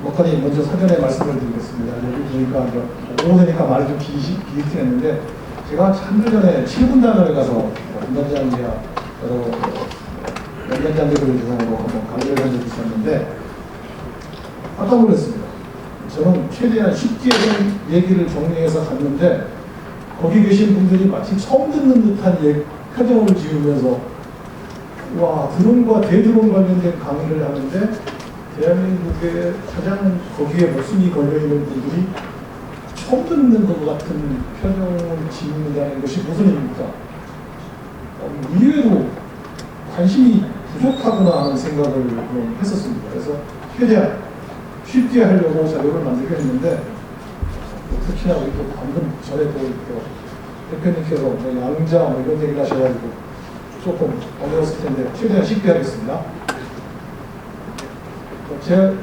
목사님 먼저 사전에 말씀을 드리겠습니다. 여기 보니까 오후 되니까 말이 좀 길긴 했는데 제가 한달 전에 7분단을 가서 분단장이야 여러 연단장들을 대상으로 한번 강의를 한 적이 있었는데 깜짝 놀랐습니다. 저는 최대한 쉽게 얘기를 정리해서 갔는데 거기 계신 분들이 마치 처음 듣는 듯한 표정을 지으면서 와, 드론과 대드론 관련된 강의를 하는데 대한민국의 가장 거기에 목숨이 걸려있는 분들이 처음 듣는 것 같은 표정을 지는다는 것이 무슨 의미입니까? 의외로 관심이 부족하구나 하는 생각을 했었습니다. 그래서 최대한 쉽게 하려고 자료를 만들게 했는데 특히나 우리 또 방금 전에 또 대표님께서 양자 이런 얘기를 하셔가지고 조금 어려웠을 텐데 최대한 쉽게 하겠습니다. 제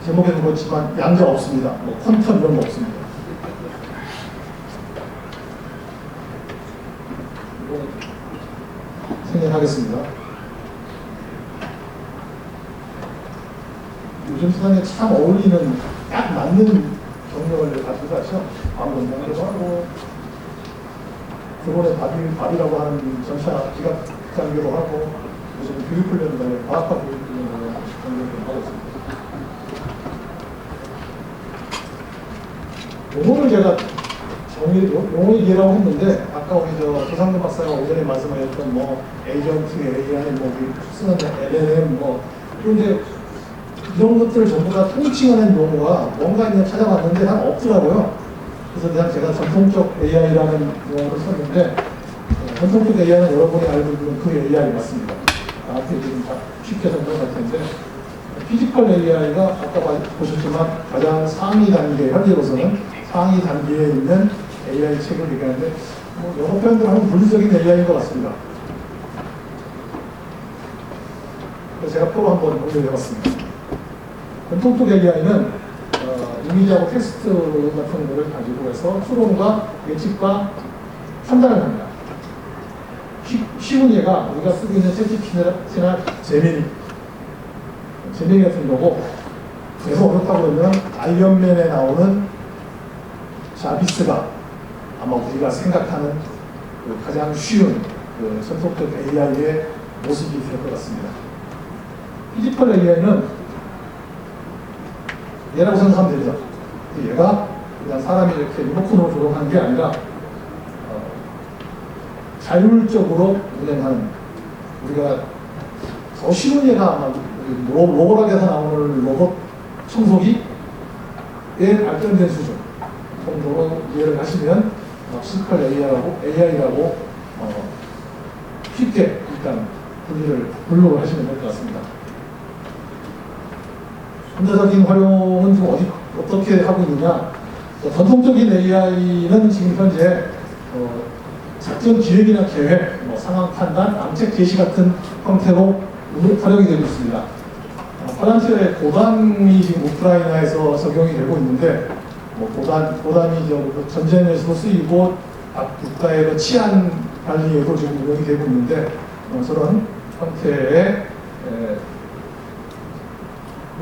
제목에도 그렇지만 양자 없습니다. 퀀텀 이런 거 없습니다. 이거 생략하겠습니다. 요즘 세상에 참 어울리는 딱 맞는 경력을 가지고 가죠. 방금 공부도 하고 그번에 밥이라고 하는 전차 기갑 장교로 하고 요즘 교육훈련을 과학과 교육훈련을 하고 있습니다. 용어를 제가 용어 얘기라고 했는데 아까 우리 조상근 박사가 오전에 말씀하셨던 에이전트, AI, 쓰는 LLM 그런데 이런 것들을 전부 다 통칭하는 용어가 뭔가 있나 찾아봤는데 다 없더라고요. 그래서 그냥 제가 전통적 AI라는 용어를 썼는데 전통적 AI는 여러분이 알고 있는 그 AI 맞습니다. 나한테 지금 쉽게 설명할 텐데 피지컬 AI가 아까 보셨지만 가장 상위 단계, 현재로서는 상위 단계에 있는 AI 책을 얘기하는데 영어 표현으로 하면 물리적인 AI인 것 같습니다. 그래서 제가 또 한번 공유해봤습니다. 전통적 AI는 이미지하고 텍스트 같은 거를 가지고 해서 추론과 예측과 판단을 합니다. 쉬운 예가 우리가 쓰고 있는 챗GPT나 제미니 같은 거고 그래서 어렵다고 그러면 아이언맨에 나오는 자비스가 아마 우리가 생각하는 가장 쉬운 전통적 AI의 모습이 될 것 같습니다. 피지컬 AI는 얘라고 생각하면 되죠. 얘가 그냥 사람이 이렇게 리모컨으로 조종하는 게 아니라 자율적으로 운행하는 우리가 더 쉬운 예가 아마 로봇학에서 나오는 로봇 청소기의 발전된 수준 정도로 이해를 하시면 피지컬 AI라고 쉽게 일단 분류를 하시면 될 것 같습니다. 현대적인 활용은 좀 어떻게 하고 있느냐? 전통적인 AI는 지금 현재 작전 기획이나 계획, 상황 판단, 암책 제시 같은 형태로 활용이 되고 있습니다. 파란트의 고단이 지금 우크라이나에서 적용이 되고 있는데, 고단이 전쟁에서도 쓰이고 국가의 치안 관리에도 지금 운영이 되고 있는데, 저런 형태의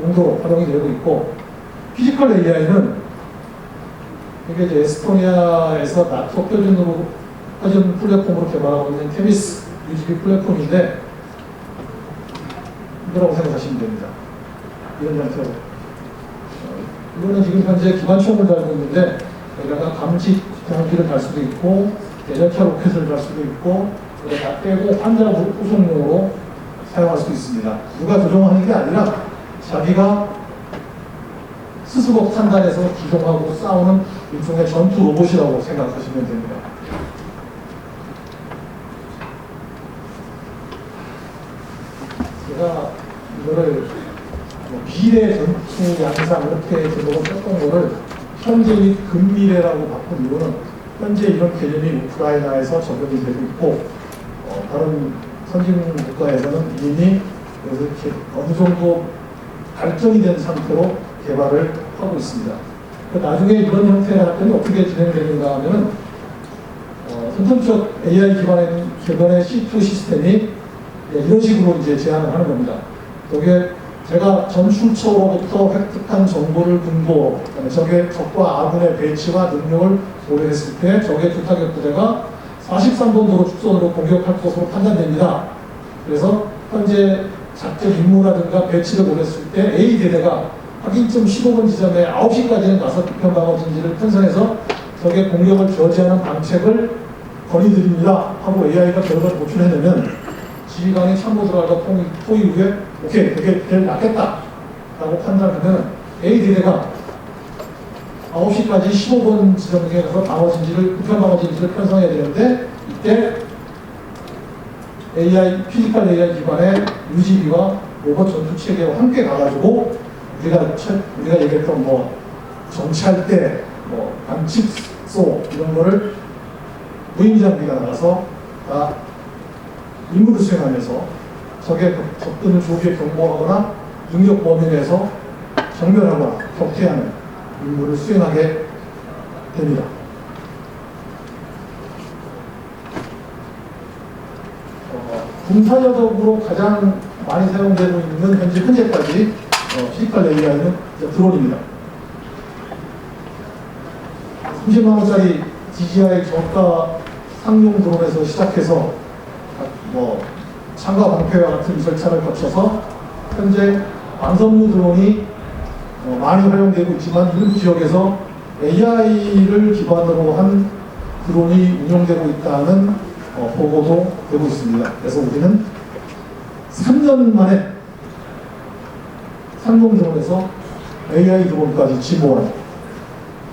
용도로 활용이 되고 있고, 피지컬 AI는 이게 이제 에스토니아에서 나토 표준 플랫폼으로 개발하고 있는 테미스 UGV 플랫폼인데 이거라고 생각하시면 됩니다. 이런 형태로. 이거는 지금 현재 기관총을 달고 있는데 여기다가 감지 장비를 달 수도 있고 대전차 로켓을 달 수도 있고 다 빼고 환자 후송용으로 사용할 수 있습니다. 누가 조종하는 게 아니라 자기가 스스로 판단해서 기동하고 싸우는 일종의 전투 로봇이라고 생각하시면 됩니다. 제가 이거를 미래 전투 양상 이렇게 제목을 썼던 거를 현재 및 근미래라고 바꾼 이유는 현재 이런 개념이 우크라이나에서 적용이 되고 있고 다른 선진 국가에서는 이미 이렇게 어느 정도 발전이 된 상태로 개발을 하고 있습니다. 나중에 이런 형태의 활동이 어떻게 진행되는가 하면은 선천적 AI 기반의 C2 시스템이 이런 식으로 이제 제안을 하는 겁니다. 여기에 제가 전출처로부터 획득한 정보를 근거로 적과 아군의 배치와 능력을 고려했을 때 적의 주타격 부대가 43번 도로 축선으로 공격할 것으로 판단됩니다. 그래서 현재 작전 임무라든가 배치를 고렸을 때 A 대대가 확인점 15번 지점에 9시까지는 가서 비평방어 진지를 편성해서 적의 공격을 저지하는 방책을 건의드립니다 하고 AI가 결과를 보충해내면 지휘관이 참고 들어가서 토의 후에 오케이 되게 제일 낫겠다 라고 판단하면 A 대대가 9시까지 15번 지점에 가서 비평방어 진지를 편성해야 되는데 이때 피지컬 AI 기반의 UGV와 로봇 전투 체계와 함께 가가지고 우리가 얘기했던 정찰대, 관측소 이런 거를 무인 장비가 나가서 다 임무를 수행하면서 적의 접근을 조기에 경보하거나 능력 범위 내에서 정멸하거나 격퇴하는 임무를 수행하게 됩니다. 군사적으로 가장 많이 사용되고 있는 현재까지 피지컬 AI는 드론입니다. 30만원짜리 DJI 저가 상용 드론에서 시작해서 창과 방패와 같은 절차를 거쳐서 현재 방선무 드론이 많이 활용되고 있지만 일부 지역에서 AI를 기반으로 한 드론이 운용되고 있다는 보고도 되고 있습니다. 그래서 우리는 3년 만에 상용 드론에서 AI 드론까지 진보하는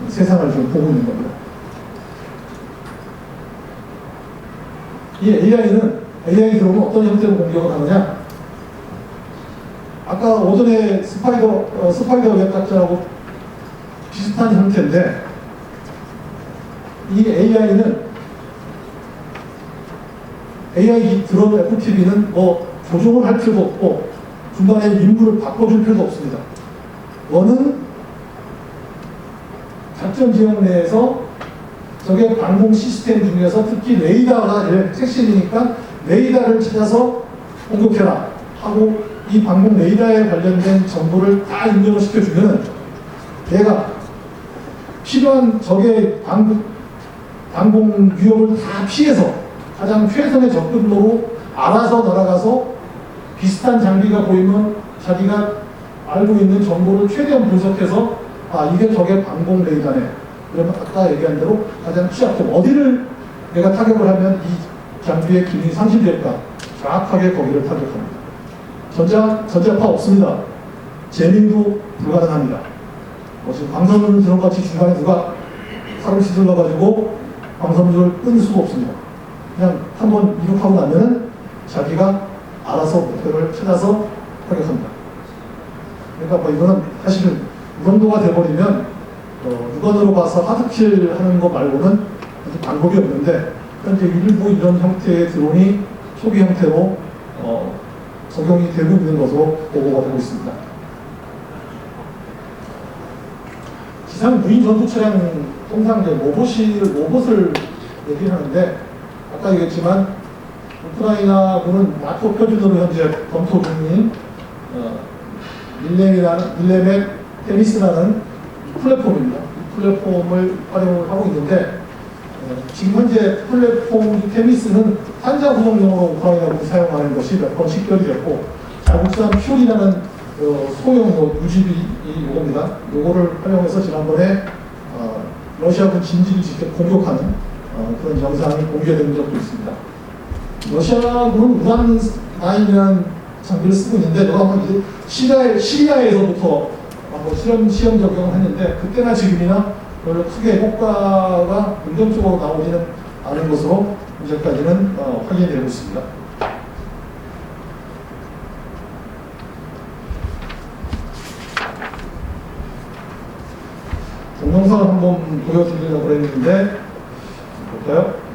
세상을 좀 보고 있는 겁니다. 이 AI 드론은 어떤 형태로 공격을 하느냐? 아까 오전에 스파이더 웹 작전하고 비슷한 형태인데 이 AI 드론 FPV는 조종을 할 필요도 없고 중간에 임무를 바꿔줄 필요도 없습니다. 너는 작전 지역 내에서 적의 방공 시스템 중에서 특히 레이더가 핵심이니까 레이더를 찾아서 공격해라 하고 이 방공 레이더에 관련된 정보를 다 입력을 시켜주면 얘가 필요한 적의 방공 위협을 다 피해서 가장 최선의 접근로로 알아서 날아가서 비슷한 장비가 보이면 자기가 알고 있는 정보를 최대한 분석해서 이게 적의 방공 레이더네. 그러면 아까 얘기한 대로 가장 취약점 어디를 내가 타격을 하면 이 장비의 기능이 상실될까 정확하게 거기를 타격합니다. 전자파 없습니다. 제밍도 불가능합니다. 지금 방사선 드론같이 중간에 누가 칼을 휘둘러가지고 방사선을 끊을 수가 없습니다. 그냥 한번 이륙하고 나면은 자기가 알아서 목표를 찾아서 타격합니다. 그러니까 이거는 사실은 이 정도가 돼버리면 육안으로 봐서 하드킬 하는 거 말고는 방법이 없는데 현재 일부 이런 형태의 드론이 초기 형태로 적용이 되고 있는 것으로 보고가 되고 있습니다. 지상 무인 전투 차량 통상 로봇을 얘기하는데 아까 얘기했지만 우크라이나군은 나토 표준으로 현재 검토 중인 밀레멧 테미스라는 플랫폼입니다. 이 플랫폼을 활용을 하고 있는데 지금 현재 플랫폼 테미스는 탄자 구성용으로 우크라이나군이 사용하는 것이 몇 번 식별이 됐고 자국산 퓨리라는 소형 UGV 이겁니다. 요거를 활용해서 지난번에 러시아군 진지를 직접 공격하는 그런 영상이 공개된 적도 있습니다. 러시아군은 우란9이라는 장비를 쓰고 있는데 너가 한번 시리아에서부터 시험 적용을 했는데 그때나 지금이나 별로 크게 효과가 긍정적으로 나오지는 않은 것으로 현재까지는 확인이 되고 있습니다. 동영상을 한번 보여드리려고 했는데 볼까요?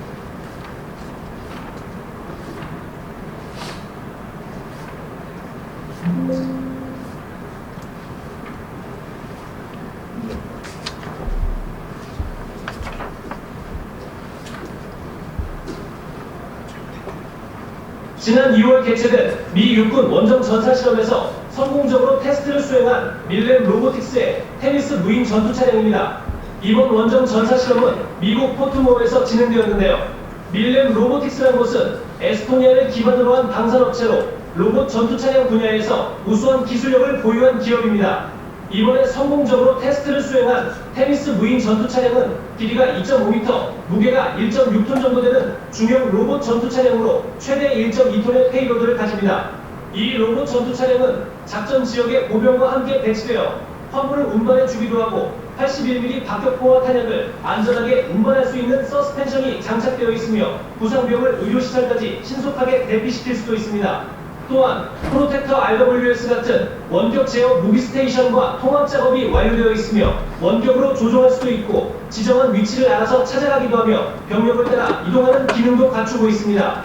지난 2월 개최된 미 육군 원정 전사 실험에서 성공적으로 테스트를 수행한 밀렘 로보틱스의 테미스 무인 전투 차량입니다. 이번 원정 전사 실험은 미국 포트모어에서 진행되었는데요. 밀렘 로보틱스라는 곳은 에스토니아를 기반으로 한 방산업체로 로봇 전투 차량 분야에서 우수한 기술력을 보유한 기업입니다. 이번에 성공적으로 테스트를 수행한 테미스 무인 전투 차량은 길이가 2.5m, 무게가 1.6톤 정도 되는 중형 로봇 전투 차량으로 최대 1.2톤의 페이로드를 가집니다. 이 로봇 전투 차량은 작전 지역에 보병과 함께 배치되어 화물을 운반해 주기도 하고 81mm 박격포와 탄약을 안전하게 운반할 수 있는 서스펜션이 장착되어 있으며 부상병을 의료시설까지 신속하게 대피시킬 수도 있습니다. 또한 프로텍터 RWS 같은 원격 제어 무기 스테이션과 통합 작업이 완료되어 있으며 원격으로 조종할 수도 있고 지정한 위치를 알아서 찾아가기도 하며 병력을 따라 이동하는 기능도 갖추고 있습니다.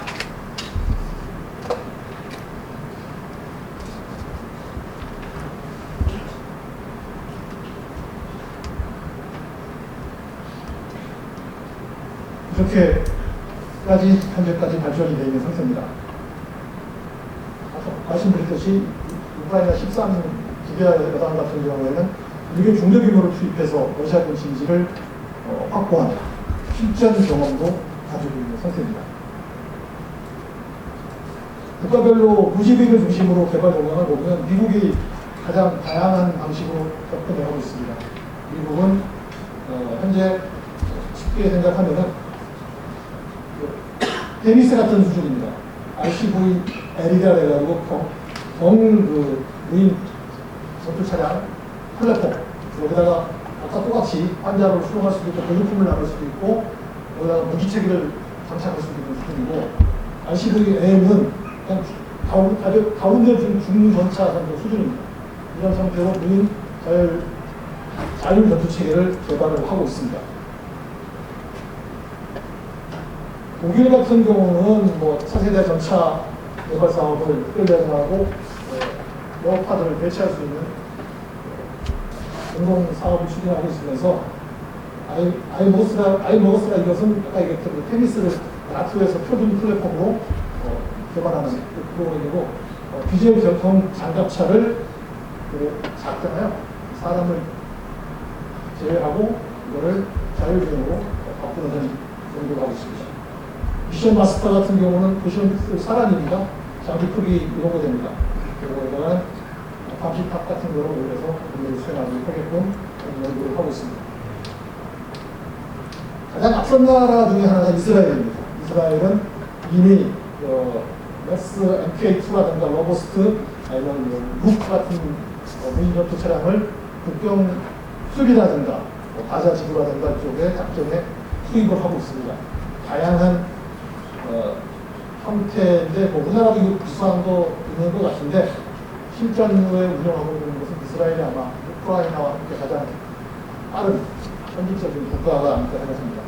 이렇게까지 현재까지 발전이 되어 있는 상태입니다. 말씀드렸듯이 우크라이나 13 기계화 여단 같은 경우에는 일개 중대 규모를 투입해서 러시아군 진지를 확보한 실전 경험도 가지고 있는 상태입니다. 국가별로 무지비를 중심으로 개발 동향을 보면 미국이 가장 다양한 방식으로 접근하고 있습니다. 미국은 현재 쉽게 생각하면은 테니스 같은 수준입니다. RCV L이라 해가지고 무인 전투 차량 플랫폼 여기다가 아까 똑같이 환자를 수용할 수도 있고 보조품을 나눌 수도 있고 여기다가 무기체계를 장착할 수도 있는 수준이고 RCV L은 그냥 가운데 중전차 정도 수준입니다. 이런 상태로 무인 자율 전투 체계를 개발을 하고 있습니다. 독일 같은 경우는 뭐 차세대 전차 개발 사업을 끌려나가고 레오파드를 대체할 수 있는 공동 사업을 추진하고 있으면서 아이머거스라 이것은 아까 얘기했던 테니스를 나토에서 표준 플랫폼으로 개발하는 그 프로그램이고 디젤 전통 장갑차를 작잖아요. 사람을 제외하고 이거를 자율주행으로 바꾸는 연구를 하고 있습니다. 미션 마스터 같은 경우는 보시면 사람입니다. 장비 크기 이런 거 됩니다. 그리고 이거는 감시탑 같은 거로 올려서 운동을 수행하게끔 연구를 하고 있습니다. 가장 앞선 나라 중에 하나가 이스라엘입니다. 이스라엘은 이미 맥스 MK2라든가 로보스트 아니면 루프 같은 무인 전투 차량을 국경 수비라든가 가자 지구라든가 쪽에 작전에 투입을 하고 있습니다. 다양한 형태인데 우리나라도 이거 비슷한 거 있는 것 같은데 실전에 운영하고 있는 것은 이스라엘이 아마 우크라이나와 함께 가장 빠른 선진적인 국가가 아닐까 생각합니다.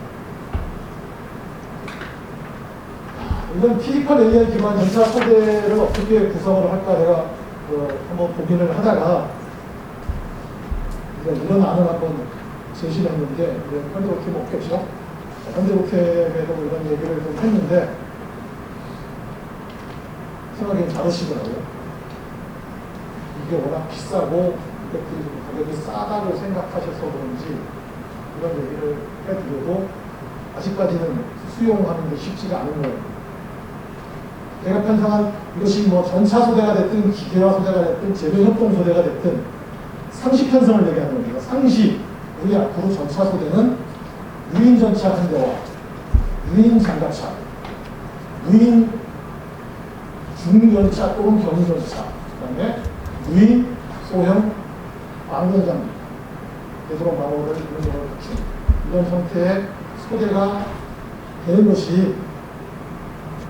이건 피지컬 AI 기반 전차 소대를 어떻게 구성을 할까 내가 한번 고민을 하다가 이런 안을 한번 제시를 했는데 현대로템 없겠죠? 현대로템에도 이런 얘기를 좀 했는데 생각이 다르시더라고요. 이게 워낙 비싸고 이것들이 가격이 싸다고 생각하셔서 그런지 이런 얘기를 해드려도 아직까지는 수용하는 게 쉽지가 않은 거예요. 제가 편성한 이것이 뭐 전차 소대가 됐든 기계화 소대가 됐든 제조협동 소대가 됐든 상시 편성을 얘기하는 겁니다. 상시 우리 앞으로 전차 소대는 무인 전차 한 대와 무인 장갑차, 무인 중전차 또는 경전차, 그 다음에 무인 소형 방공 장비, 대드론 방어를 이런 걸 갖춘 이런 형태의 소대가 되는 것이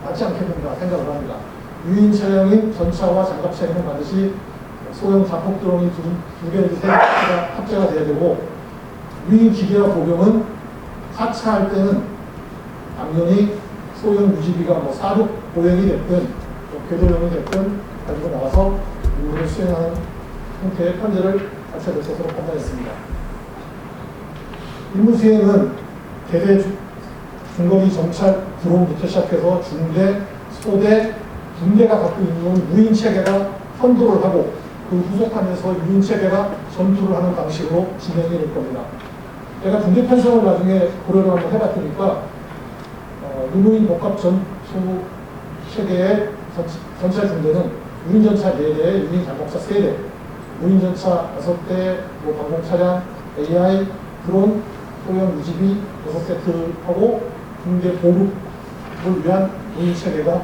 맞지 않겠는가 생각을 합니다. 유인 차량인 전차와 장갑차에는 반드시 소형 자폭 드론이 두 개, 세 개가 합체가 돼야 되고 유인 기계와 보병은 하차할 때는 당연히 소형 유지비가 뭐 사륙 보행이 됐든 궤도형이 됐든 가지고 나가서 임무를 수행하는 형태의 편제를 자체될 것으로 판단했습니다. 임무 수행은 대대 중거리 정찰 드론부터 시작해서 중대, 소대, 군대가 갖고 있는 무인 체계가 선도를 하고 그 후속하면서 유인 체계가 전투를 하는 방식으로 진행이 될 겁니다. 제가 군대 편성을 나중에 고려를 한번 해봤으니까 유무인 복합 전투 체계의 전차 군대는 유인전차 4대, 유인 장갑차 3대, 무인전차 5대, 방공 차량, AI, 드론, 소형 유지비 6세트하고 군대 보급을 위한 무인 체계가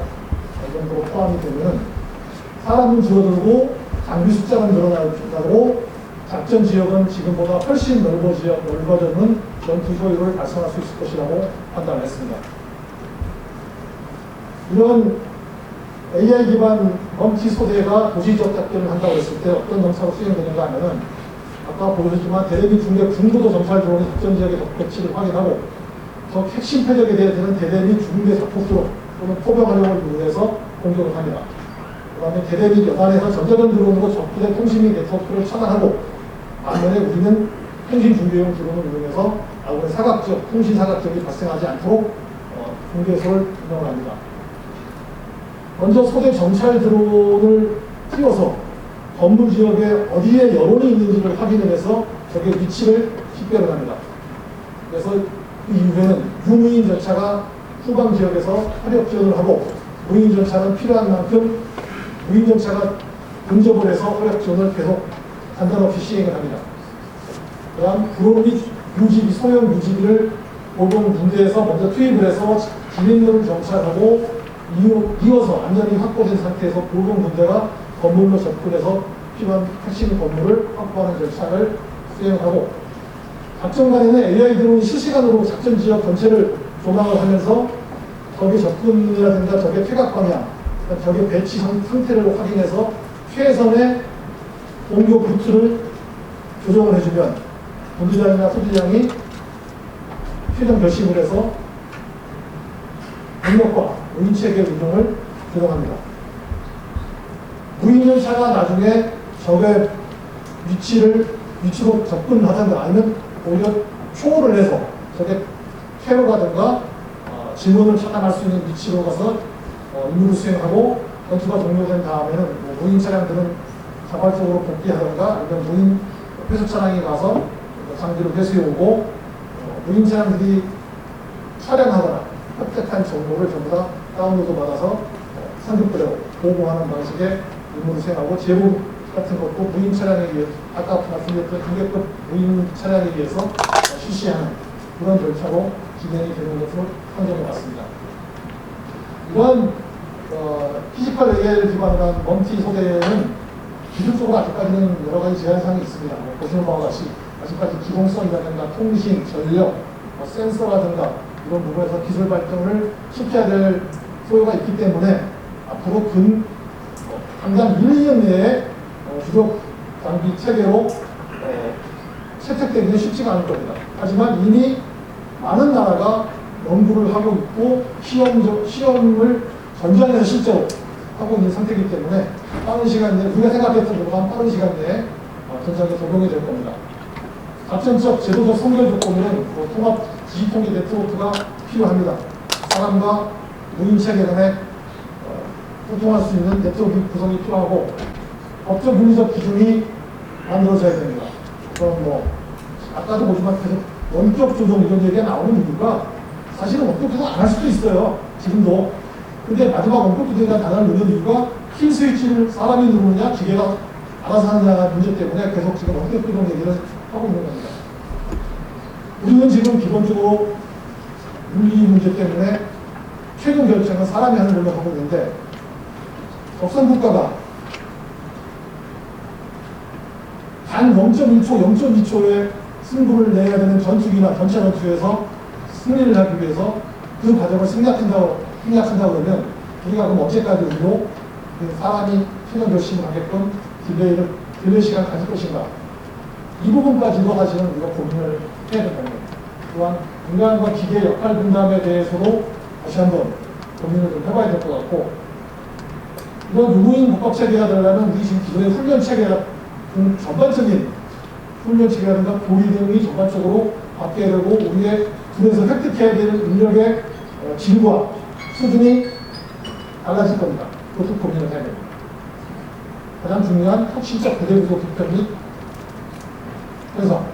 이 정도로 포함이 되면 사람은 줄어들고 장비 숫자는 늘어나고 작전 지역은 지금보다 훨씬 넓어지는 전투 효율을 달성할 수 있을 것이라고 판단했습니다. 이런 AI 기반 멀티 소대가 도시적 작전을 한다고 했을 때 어떤 정차로 수행되는가 하면은 아까 보여줬지만 대대비 중대 중부도 정찰 드론이 작전 지역의 적배치를 확인하고 적 핵심 표적에 대해서는 대대비 중대 자폭 또는 포병 활용을 이용해서 공격을 합니다. 그 다음에 대대비 여단에서 전자전 드론으로 적부대 통신이 네트워크를 차단하고 반면에 우리는 통신 중계용 드론을 이용해서 아군의 사각지역, 통신 사각지역이 발생하지 않도록 중계소를 운영을 합니다. 먼저 소대 정찰 드론을 띄워서 건물 지역에 어디에 여론이 있는지를 확인을 해서 적의 위치를 식별을 합니다. 그래서 그 이후에는 유무인 전차가 후방 지역에서 화력 지원을 하고 무인 전차는 필요한 만큼 무인 전차가 근접을 해서 화력 지원을 계속 간단 없이 시행을 합니다. 그 다음 드론 및 유지비, 소형 유지비를 보병 군대에서 먼저 투입을 해서 진입로를 정찰하고 이어서 안전이 확보된 상태에서 보병 군대가 건물로 접근해서 필요한 핵심 건물을 확보하는 절차를 수행하고 작전간에는 AI 드론이 실시간으로 작전 지역 전체를 조망을 하면서 적의 접근이라든가 적의 퇴각 방향, 적의 배치 상태를 확인해서 최선의 공격 루트를 조정을 해주면 군대장이나 소대장이 최종 결심을 해서 능력과 무인체계 운영을 조정합니다. 무인전차가 나중에 적의 위치로 접근하든가 아니면 오히려 초월을 해서 적의 퇴로가든가 질문을 차단할 수 있는 위치로 가서 임무를 수행하고 전투가 종료된 다음에는 무인 차량들은 자발적으로 복귀하든가 아니면 무인 회수 차량이 가서 장비를 회수해 오고 무인 차량들이 촬영하거나 획득한 정보를 전부 다 다운로드 받아서 상급부대로 보고하는 방식의 임무를 수행하고 제보 같은 것도 무인 차량에 의해 아까 말씀드렸던 중계급 무인 차량에 의해서 실시하는 그런 절차로 진행이 되는 것으로 판정해 봤습니다. 이러한 피지컬 AI를 기반으로 한 멀티 소대는 기술적으로 아직까지는 여러 가지 제한사항이 있습니다. 보시는 바와 같이 아직까지 기동성이라든가 통신, 전력, 센서라든가 이런 부분에서 기술 발전을 시켜야 될 소요가 있기 때문에 앞으로 당장 1, 2년 내에 주력 장비 체계로 채택되기는 쉽지가 않을 겁니다. 하지만 이미 많은 나라가 연구를 하고 있고 시험을 전장에서 실제로 하고 있는 상태이기 때문에 빠른 시간 내에 우리가 생각했던 것보다 빠른 시간 내에 전장에 적용이 될 겁니다. 작전적 제도적 선결 조건은 통합 지휘통계 네트워크가 필요합니다. 사람과 무인 체계 간에 소통할 수 있는 네트워크 구성이 필요하고 법적 윤리적 기준이 만들어져야 됩니다. 그럼 아까도 보지만 계속 원격 조정 이런 얘기가 나오는 이유가 사실은 원격 조정 안 할 수도 있어요. 지금도. 근데 마지막 원격 조정이라는 단어를 넣는 이유가 킬 스위치를 사람이 누르느냐 기계가 알아서 하느냐 문제 때문에 계속 지금 원격 조정 얘기를 하고 있는 겁니다. 우리는 지금 기본적으로 윤리 문제 때문에 최종 결정은 사람이 하는 걸로 하고 있는데 적선국가가 단 0.1초, 0.2초의 승부를 내야 되는 전투기나 전차 전투에서 승리를 하기 위해서 그 과정을 생략한다고 그러면 우리가 그럼 언제까지 우리로 사람이 최종 결심을 하게끔 딜레이 시간 가질 것인가 이 부분까지도 사실은 우리가 고민을 해야 된다는 겁니다. 또한 인간과 기계 역할 분담에 대해서도 다시 한번 고민을 좀 해봐야 될 것 같고 이런 유무인 복합체계가 되려면 우리 지금 기존의 훈련체계가 전반적인 훈련체계라든가 교리 등이 전반적으로 바뀌어야 되고 우리의 군에서 획득해야 될 인력의 질과 수준이 달라질 겁니다. 그것도 고민을 해야 됩니다. 가장 중요한 혁신적 부대구조 개편 및 편성.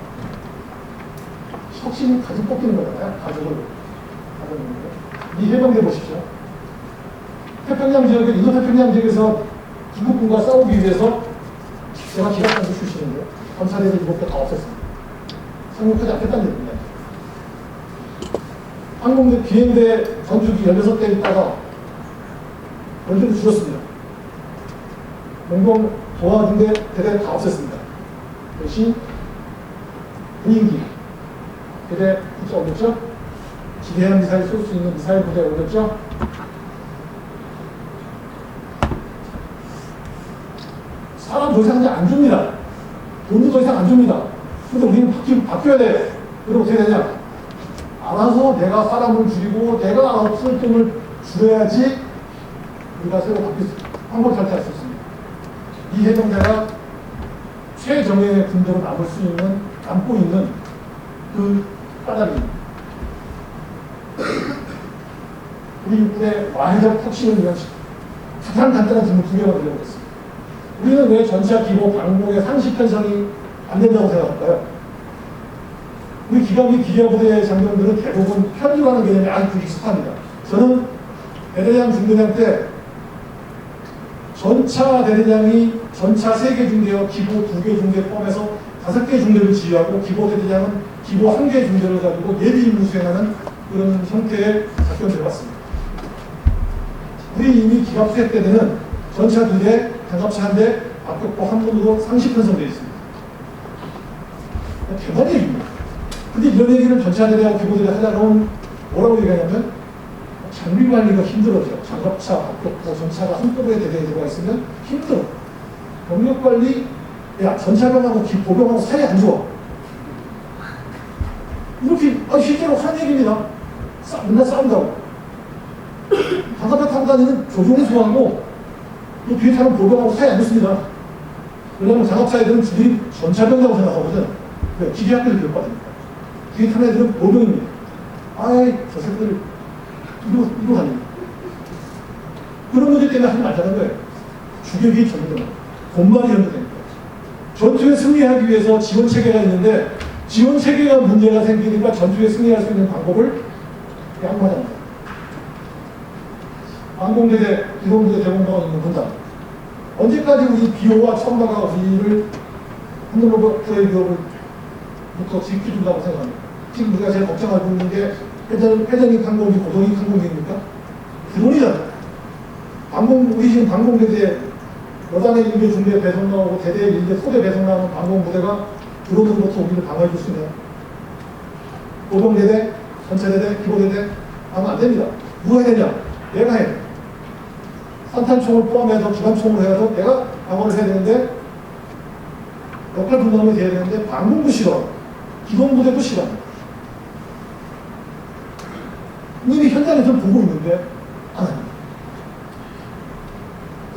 혁신이 가족 뽑히는 거잖아요. 가족을 하는 건데. 이 해병대 보십시오. 태평양 지역에, 인도태평양 지역에서 중국군과 싸우기 위해서 제가 기갑단도 출신인데요. 검찰에서 7개 다 없앴습니다. 상륙하지 않겠다는 얘기입니다. 항공대 비행대 전투기 16대 있다가 연대도 줄었습니다. 공공 도와준대 대대 다 없앴습니다. 대신 무인기 대대 부자 올렸죠? 지대한 미사일 쏠 수 있는 미사일 부대 올렸죠? 사람 더 이상 이제 안 줍니다. 돈도 더 이상 안 줍니다. 근데 우리는 바뀌어야 돼. 그럼 어떻게 되냐? 알아서 내가 사람을 줄이고 내가 알아서 쓸 돈을 줄여야지 우리가 새로 바뀔 수, 황골 탈퇴할 수 있습니다. 이 해병대가 최정예의 군대로 남고 있는 그 까닭입니다. 우리 육군의 와해적 혁신을 위한 가장 간단한 질문 2개만 드려보겠습니다. 우리는 왜 전차 기보 방공의 상시 편성이 안 된다고 생각할까요? 우리 기갑 기계부대 장병들은 대부분 편입하는 개념이 아주 익숙합니다. 저는 대대장 중대장 때 전차 대대장이 전차 3개 중대와 기보 2개 중대 포함해서 5개 중대를 지휘하고 기보 대대장은 기보 1개 중대를 가지고 예비 임무 수행하는 그런 형태의 작전을 해봤습니다. 우리 이미 기갑수행 때는 전차 2대, 장갑차 1대, 박격포 1분으로 상시 편성되어 있습니다. 대단한 얘기입니다. 근데 이런 얘기를 전차대대하고 기보대대 하자면 뭐라고 얘기하냐면 장비 관리가 힘들어져. 장갑차, 박격포, 전차가 한꺼번에 대대에 들어가 있으면 힘들어. 병력 관리, 야 전차병하고 보병하고 사이 안 좋아. 이렇게 실제로 한 얘기입니다. 맨날 싸운다고. 장갑차 타고 다니는 조종수하고 또 뒤에 타는 보병하고 사이 안 좋습니다. 왜냐면 장갑차 애들은 지들이 전차병이라고 생각하거든. 왜? 기계학교를 교육받으니까. 뒤에 타는 애들은 보병입니다. 아이, 저 새끼들, 이거 가니. 그런 문제 때문에 하지 말자는 거예요. 주격이 전도됩니다. 본말이 전도됩니다. 전투에 승리하기 위해서 지원 체계가 있는데, 지원 체계가 문제가 생기니까 전투에 승리할 수 있는 방법을 양보하지 않는다. 항공대대, 기동부대 대공방을 있는 군단. 언제까지 우리 비호와 첨가가 우리를 한국로부터의 기업을부터 지켜준다고 생각합니다. 지금 우리가 제일 걱정하고 있는 게 회전익 항공기, 고동익 항공기입니까? 드론이잖아요. 우리 지금 방공대대 여단의 1대 중대 배송 나오고 대대 1대 소대 배송 나오는 방공부대가 드론으로부터 우리를 방어해 줄 수 있나요? 고동대대, 전체대대, 기보대대 하면 안 됩니다. 누가 해야 되냐? 내가 해. 산탄총을 포함해서 기관총으로 해서 내가 방어를 해야 되는데 역할 분담이 돼야 되는데 방공부 싫어. 기동부대도 싫어. 이미 현장에서 보고 있는데 안 합니다.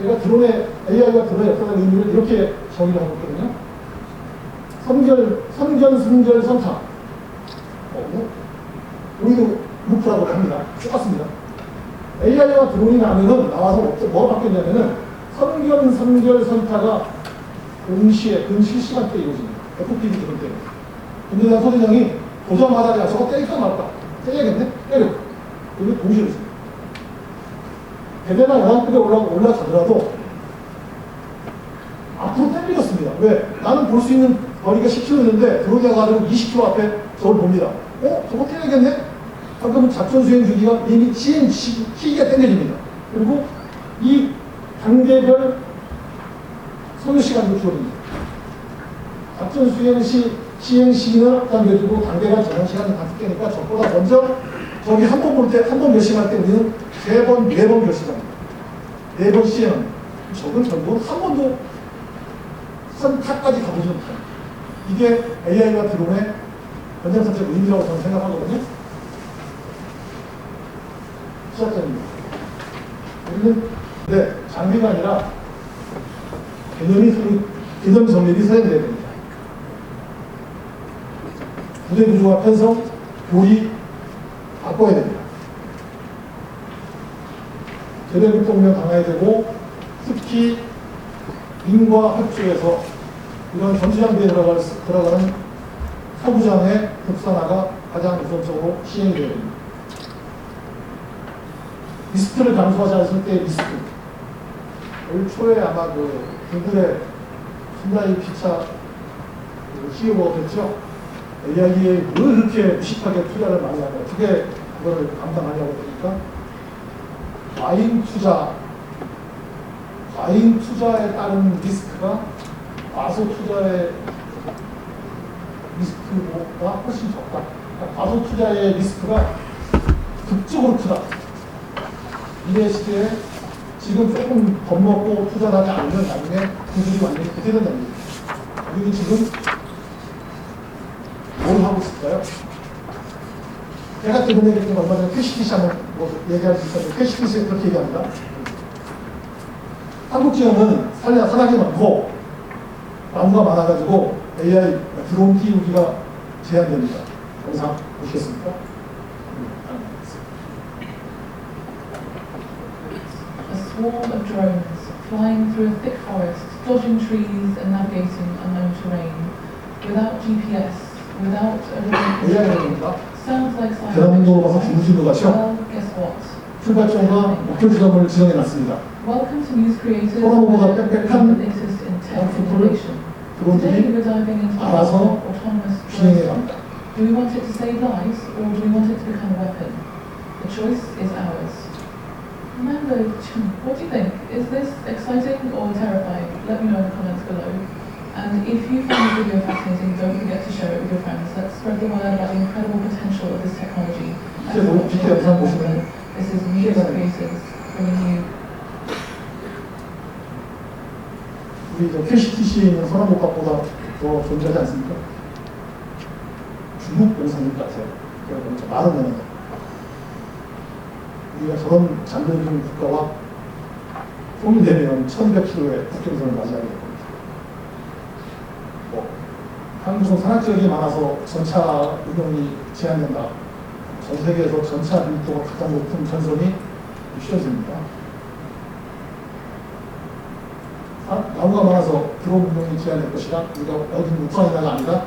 제가 드론의 AI가 드론의 역사적 의미를 이렇게 정의를 하고 있거든요. 선견, 승절, 선타. 우리도 루프라고 합니다. 똑같습니다. AI와 드론이 나와서 뭐가 바뀌었냐면은 선견, 선절, 선타가 동시에 근실시간대 이루어집니다. FPV 드론 때문에. 근데 난 소대장이 보자마자 야 저거 때릴까 말까? 때려야겠네? 때려. 이게 동시에 있습니다. 대대나 여왕급에 올라가더라도 앞으로 때리겠습니다. 왜? 나는 볼 수 있는 거리가 10km인데 드론이 가지고 20km 앞에 저걸 봅니다. 저거 때려야겠네? 그러면 작전 수행 주기가 이미 시기가 당겨집니다. 그리고 이 단계별 소요 시간도 줄어듭니다. 작전 수행 시행 시기는 당겨지고 단계별 전환 시간은 단축되니까 저보다 먼저 저기 한 번 볼 때, 한 번 결심할 때 우리는 3번, 4번 결심합니다. 4번 시행합니다. 적은 전부 한 번도 선타까지 가보지 못합니다. 이게 AI와 드론의 현장선택 의미라고 저는 생각하거든요. 시작점입니다. 우리는 장비가 아니라 개념 정립이 선행돼야 됩니다. 부대 구조와 편성, 교리 바꿔야 됩니다. 제대국동면 강화해야 되고 특히 인과 협조에서 이런 전투장비에 들어가는 소부장의 국산화가 가장 우선적으로 시행이 되어야 됩니다. 리스크를 감수하지 않을 때의 리스크. 올 초에 아마 그 구글의 순다이 피차 CEO가 됐죠. AI에 왜 그렇게 무식하게 투자를 많이 하냐. 어떻게 그걸 감당하냐고 보니까 과잉 투자에 따른 리스크가 과소 투자의 리스크보다 훨씬 적다. 그러니까 과소 투자의 리스크가 극적으로 크다. 이래 시대에 지금 조금 겁먹고 투자하지 않으면 나중에 구질이 완전히 부패된답니다. 우리는 지금 뭘 하고 있을까요? 제가 때문에 얘기했던 얼마 전에 캐시피시 한번 얘기할 수 있었는데 캐시피시에 그렇게 얘기합니다. 한국 지역은 사람이 많고 나무가 많아가지고 AI 드론 띄우기가 제한됩니다. 영상 보시겠습니까? A swarm of drones flying through a thick forest, dodging trees and navigating unknown terrain, without GPS, without a AI가 remote 됩니다. sounds like science 대한민국으로 가서 fiction. 주무시는 것 같죠? Well, guess what? 출발점과 목표 지점을 지정해놨습니다. Welcome to News Creators, 소나무보다 where 빽빽한 latest in tech 컴퓨터를 innovation. Today 드론들이 we're diving into the 알아서 world of autonomous 진행해 drones. 갑니다. Do we want it to save lives, or do we want it to become a weapon? The choice is ours. Mando, what do you think? Is this exciting or terrifying? Let me know in the comments below. And if you find this video fascinating, don't forget to share it with your friends. Let's spread the word about the incredible potential of this technology. 이제 뭐 밑에 영상 보시면 This is News Creators bringing you. 우리 저 KCTC에 있는 서남복합보다 더 존재하지 않습니까? 중국 영상인 것 같아요. 그러니까 말은 나는 우리가 저런 장벽적인 국가와 손이 되면 1100km의 국경선을 맞이하게 될 겁니다. 뭐 한국은 산악지역이 많아서 전차 운영이 제한된다. 전 세계에서 전차 밀도가 가장 높은 전선이 휘어집니다. 나무가 많아서 드론 운영이 제한될 것이다. 우리가 어딘 우크라이나가 아니라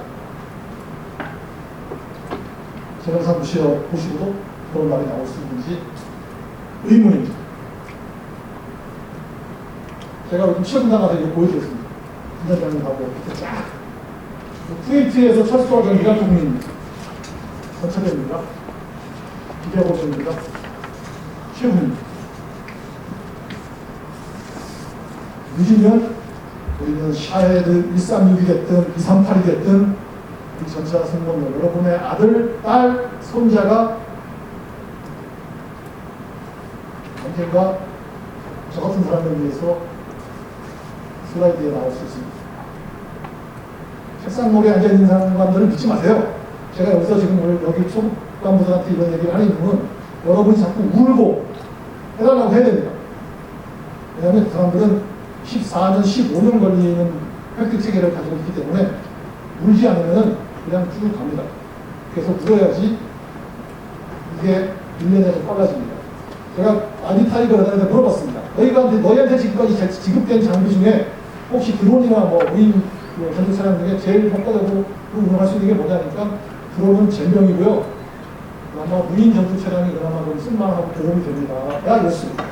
제 영상 보시고도 그런 말이 나올 수 있는지 의문입니다. 제가 요즘 시험 나가서 이거 보여드렸습니다. 분단장님하고 이렇게 쫙 쿠웨이트에서 철수하던 이라크민 전차대입니다. 비교해보십니다. 최후입니다. 늦으면 우리는 샤헤드 136이 됐든 238이 됐든 이 전차 승무원 여러분의 아들, 딸, 손자가 언젠가 저 같은 사람을 위해서 슬라이드에 나올 수 있습니다. 책상머리에 앉아있는 사람들은 믿지 마세요. 제가 여기서 지금 오늘 여기 총관부들한테 이런 얘기를 하는 이유는 여러분이 자꾸 울고 해달라고 해야 됩니다. 왜냐하면 그 사람들은 14년, 15년 걸리는 획득 체계를 가지고 있기 때문에 울지 않으면 그냥 쭉 갑니다. 그래서 울어야지 이게 1년에서 빨라집니다. 제가 아니타이거한테 물어봤습니다. 너희한테 지금까지 지급된 장비 중에 혹시 드론이나 뭐 무인 전투 차량 중에 제일 효과적으로 운영할 수 있는 게 뭐냐니까 드론은 젤명이고요. 아마 무인 전투 차량이 그나마 좀 쓸만하고 도움이 됩니다. 야, 이렇습니다.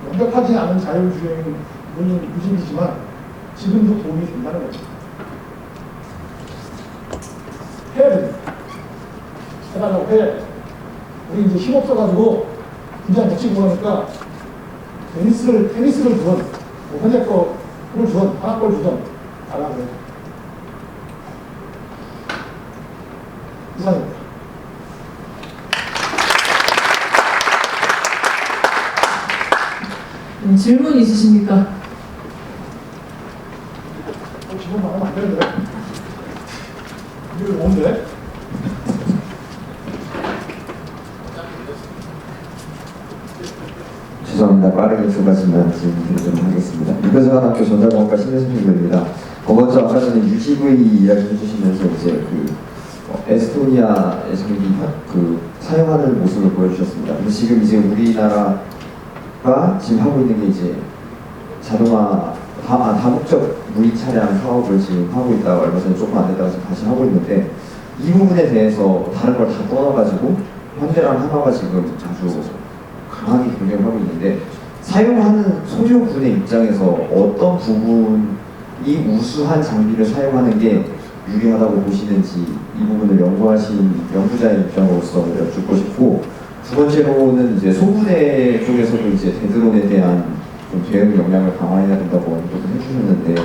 완벽하지 않은 자율주행 무인 유진기지만 지금도 도움이 된다는 거죠. 해야 됩니다. 해달라고 해야 돼요. 우리 이제 힘 없어가지고 그냥 먹지 못하니까 테니스를 주든 뭐 현재 거를 주든 하나 걸 주든 달라고 해요. 이상입니다. 질문 있으십니까? 질문 많으면 안 되는데. 이게 뭔데? 죄송합니다. 빠르게 두 가지만 질문드리도록 하겠습니다. 유교사관학교 전자공학과 신혜승입니다. 먼저 아까 전에 UGV 이야기 해주시면서 이제 에스토니아에서 그 사용하는 모습을 보여주셨습니다. 근데 지금 이제 우리나라 지금 하고 있는 게 이제 자동화 다목적 무인 차량 사업을 지금 하고 있다가 얼마 전에 조금 안 됐다가 지금 다시 하고 있는데, 이 부분에 대해서 다른 걸 다 떠나가지고 현대랑 하나가 지금 아주 강하게 경쟁을 하고 있는데, 사용하는 소유군의 입장에서 어떤 부분이 우수한 장비를 사용하는 게 유리하다고 보시는지, 이 부분을 연구하신 연구자의 입장으로서 여쭙고 싶고, 두 번째로는 이제 소부대 쪽에서도 이제 데드론에 대한 좀 대응 역량을 강화해야 된다고 언급을 해주셨는데,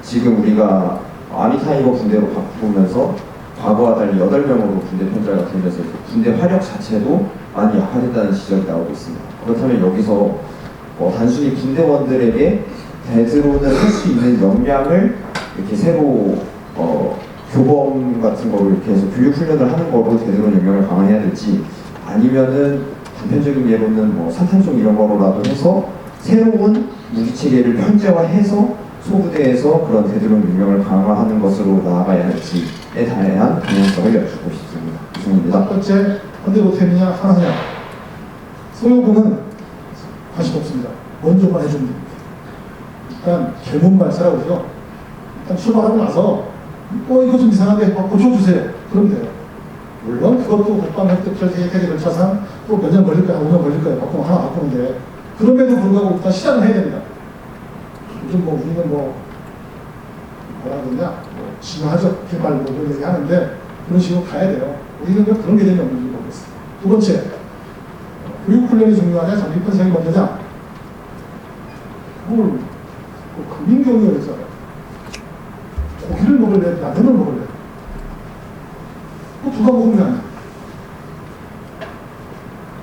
지금 우리가 아미타이거 군대로 바꾸면서 과거와 달리 8명으로 군대 편제가 되면서 군대 화력 자체도 많이 약화된다는 지적이 나오고 있습니다. 그렇다면 여기서 단순히 군대원들에게 데드론을 할 수 있는 역량을 이렇게 새로 교범 같은 거로 이렇게 해서 교육 훈련을 하는 거로 데드론 역량을 강화해야 될지, 아니면은 단편적인 예로는 뭐 산탄총 이런 거로라도 해서 새로운 무기 체계를 현대화해서 소부대에서 그런 데드론 역량을 강화하는 것으로 나아가야 할지에 대한 방향성을 여쭙고 싶습니다. 이상입니다. 첫 번째, 현대로템이냐 하나냐. 소유군은 관심 없습니다. 먼저만 해주면 됩니다. 일단 개문 발사라고요. 일단 출발하고 나서 이거 좀 이상하게 고쳐주세요. 그러면 돼요. 물론 그것도 국방 혜택의 절차상 또 몇 년 걸릴까요? 5년 걸릴까요? 바꾸면 하나 바꾸는데, 그럼에도 불구하고 일단 시작을 해야 됩니다. 요즘 뭐 우리는 뭐라 그러냐, 진화적 개발 뭐 이런 얘기 하는데, 그런 식으로 가야 돼요. 우리는 그런 개념이 없는지 모르겠어요. 두 번째, 교육훈련이 중요하냐, 장비 분석이 먼저냐. 그걸 금민교육을 해서 고기를 먹을래, 라면을 먹을래. 누가 먹으면 안 돼.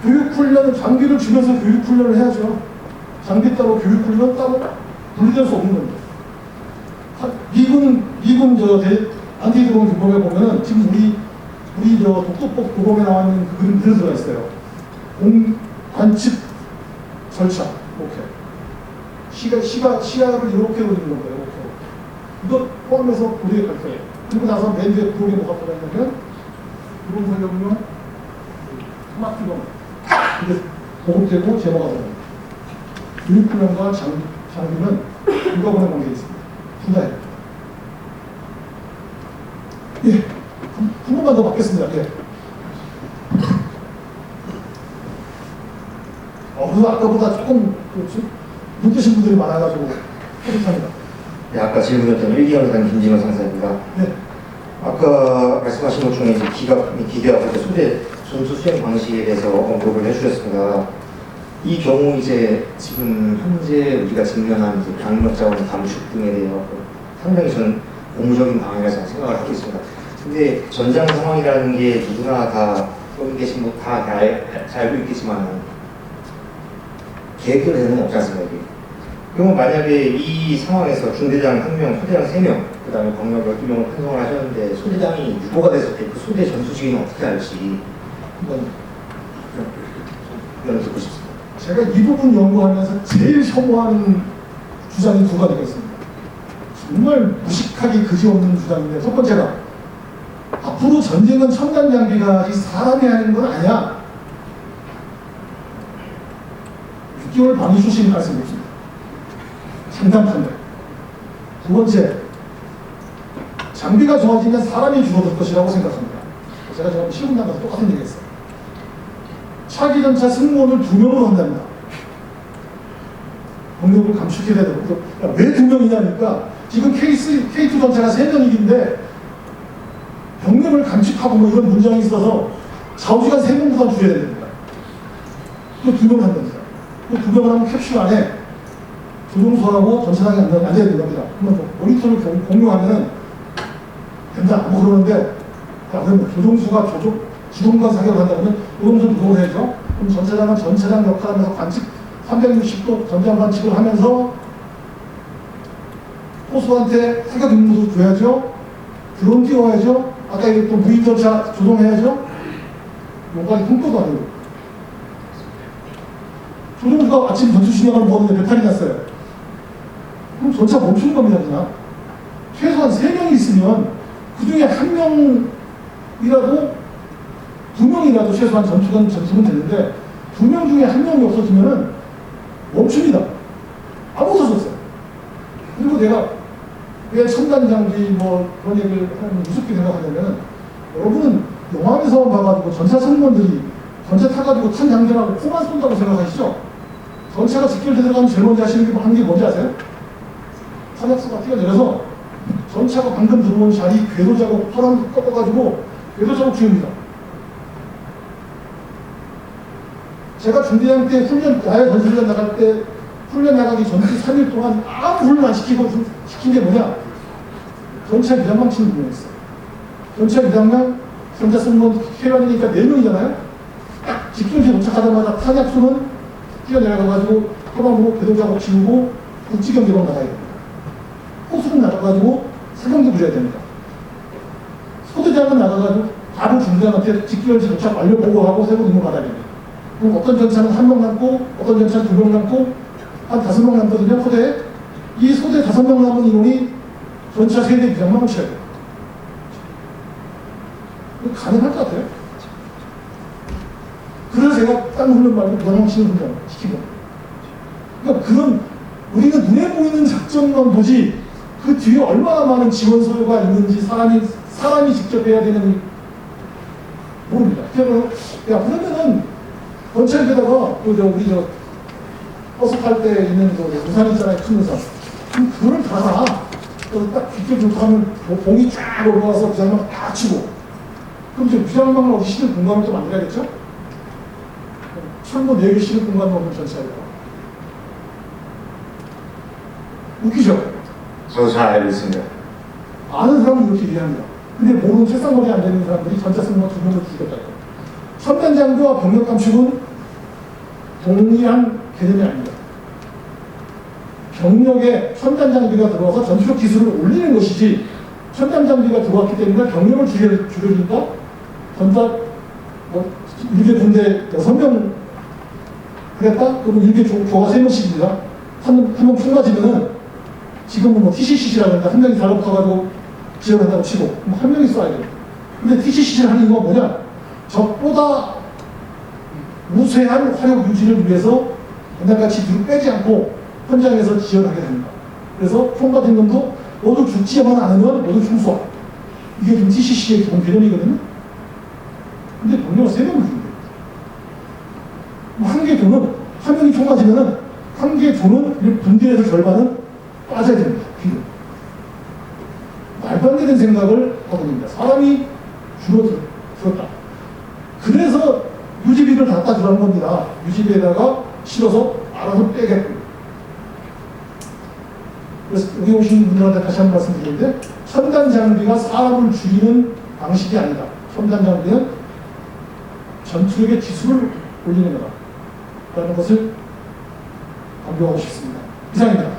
교육훈련은 장비를 주면서 교육훈련을 해야죠. 장비 따로 교육훈련 따로 분리될 수 없는 겁니다. 미군 안티드론 규범에 보면은 지금 우리 독도법 규범에 나와 있는 그 그림 그대로 들어가 있어요. 관측 절차, 이렇게 시야를 이렇게 그리는 거예요. 이렇게. 이거 포함해서 우리가 갈 거예요. 그리고 나서 맨 뒤에 구역에 뭐가 들어있냐면, 이런 생각해 보면 스마트폰 이게 보급되고 제모가 됩니다. 교육훈련과 장비는 한꺼번에 관계가 있습니다. 분야에. 예, 한 번만 더 받겠습니다. 예. 그래서 아까보다 조금 못 계신 분들이 많아가지고 뿌듯합니다. 네, 아까 질문했던 1기관단 김진호 상사입니다. 네. 아까 말씀하신 것 중에 이제 기계와 소대 전투 수행 방식에 대해서 언급을 해주셨습니다. 이 경우 이제 지금 현재 우리가 직면한 병력 자원 감축 등에 대해서 상당히 저는 고무적인 방향이라고 생각을 하고 있습니다. 근데 전장 상황이라는 게 누구나 다 여기 계신 분 다 잘 알고 있겠지만 계획대로 되는 건 없지 않습니까? 이게. 그러면 만약에 이 상황에서 중대장 1명, 소대장 3명, 그 다음에 병력 12명을 편성을 하셨는데 소대장이 유보가 됐을 때 그 소대 전투지휘는 어떻게 할지 한번 의견을 듣고 싶습니다. 제가 이 부분 연구하면서 제일 혐오하는 주장이 두 가지가 있습니다. 정말 무식하게 그지없는 주장인데, 첫 번째가 앞으로 전쟁은 첨단 장비가 사람이 하는 건 아니야. 6개월 방위 출신이 말씀해 줍니다. 상담판대. 두 번째, 장비가 좋아지면 사람이 줄어들 것이라고 생각합니다. 제가 지금 시군단 가서 똑같은 얘기 했어요. 차기 전차 승무원을 2명으로 한답니다. 병력을 감축해야 되고, 왜 2명이냐니까, 지금 K2 전차가 3명이긴데, 병력을 감축하고 뭐 이런 문장이 있어서 좌우지간 3명보다 줄여야 됩니다. 또 2명을 한답니다. 또 2명을 하면 캡슐 안에 조종소하고 전차장이 앉아야 된답니다. 그러면 모니터를 공유하면은 된다. 뭐 그러는데, 그러면 조종수가 지동관 사격을 한다면 조종수 누구를 해야죠? 그럼 전차장은 전차장 역할하면서 관측 360도 전장 관측을 하면서 포수한테 사격 임무도 줘야죠. 드론 띄워야죠. 아까 얘기했던 무인 전차 조종해야죠. 요까지 흠도도 아니고. 조종수가 아침 전투 진영을 먹었는데 배탈이 났어요. 그럼 전차 멈추는 겁니다, 그냥. 최소한 3명이 있으면 그 중에 1명이라도 2명이라도 최소한 전투는 되는데 2명 중에 1명이 없어지면은 멈춥니다. 아무것도 없었어요. 그리고 내가 왜 첨단 장비 뭐 그런 얘기를 하면 우습게 생각하냐면 여러분은 영화에서만 봐가지고 전차 승무원들이 전차 타가지고 탄 장전하고 코만 쏜다고 생각하시죠? 전차가 직결돼 들어가면 제일 먼저 하시는 게 한 게 뭔지 아세요? 탄약수가 뛰어내려서 전차가 방금 들어온 자리 궤도 작업 파란 꺾어가지고 궤도 작업 중입니다. 제가 중대장 때 훈련, 야외 전술훈련 나갈 때 훈련 나가기 전주 3일 동안 아무 훈련 안 시킨 게 뭐냐? 전차 위장망 치는 분이었어요. 전차 위장망, 전차 승무원 회원이니까 4명이잖아요? 딱 직전시에 도착하자마자 탄약수는 뛰어내려가가지고 허방으로 궤도 작업 치우고 국지경기로 나가야 됩니다. 호수는 나가가지고 사경도 부려야 됩니다. 소대장은 나가가지고 바로 중대장한테 직결시 도착 완료 보고하고 새로 임무 받아야 됩니다. 그럼 어떤 전차는 1명 남고 어떤 전차는 2명 남고 한 5명 남거든요. 소대에. 이 소대 5명 남은 인원이 전차 세대 비장망을 쳐야 돼요. 이거 가능할 것 같아요. 그래서 제가 딴 훈련 말고 비장망 치는 훈련 시킨 겁니다. 그러니까 그런 우리는 눈에 보이는 작전만 보지 그 뒤에 얼마나 많은 지원소가 있는지 사람이 직접 해야 되는 모릅니다. 그래서 야 그러면은 원천에다가 우리 버스 탈 때 있는 우산 있잖아요, 큰 우산. 그걸 다 딱 빗길 좋고 하면 봉이 쫙 올라와서 비장망 다 치고 그럼 이제 비장망을 어디 실을 공간을 또 만들어야겠죠? 철로 4개 실을 공간을 없는 전차예요. 웃기죠? 저도 잘 알고 있습니다. 아는 사람은 이렇게 이해합니다. 근데 모르는 책상머리에 앉아있는 사람들이 전차 승무원 2명을 죽였다. 첨단 장비와 병력 감축은 동일한 개념이 아닙니다. 병력에 첨단 장비가 들어와서 전투력 기술을 올리는 것이지 첨단 장비가 들어왔기 때문에 병력을 줄여주니까 전차 일개 군대 6명 그랬다? 그러면 일개 조가 3명씩입니다. 한 명 총 맞으면은 지금은 뭐 TCC라고 하니까 한 명이 달라붙어가지고 지원한다고 치고 그럼 한 명이 쏴야 돼요. 근데 TCC를 하는 이유가 뭐냐? 적보다 우세한 화력 유지를 위해서 옛날같이 뒤로 빼지 않고 현장에서 지원하게 됩니다. 그래서 총 받은 놈도 모두 죽지만 않으면 모두 총수화. 이게 지금 TCC의 기본 개념이거든요. 근데 병력을 3명을 죽인대요. 한 개 조는, 한 명이 총 맞으면은 한 개 조는 분대에서 절반은 빠져야 됩니다. 뒤로. 말도 안 되는 생각을 하고 있습니다. 사람이 줄었다. 그래서 유지비를 갖다 주라는 겁니다. 유지비에다가 실어서 알아서 빼겠고. 그래서 여기 오신 분들한테 다시 한번 말씀드리는데 첨단 장비가 사람을 줄이는 방식이 아니다. 첨단 장비는 전투력의 지수를 올리는 거다. 라는 것을 강조하고 싶습니다. 이상입니다.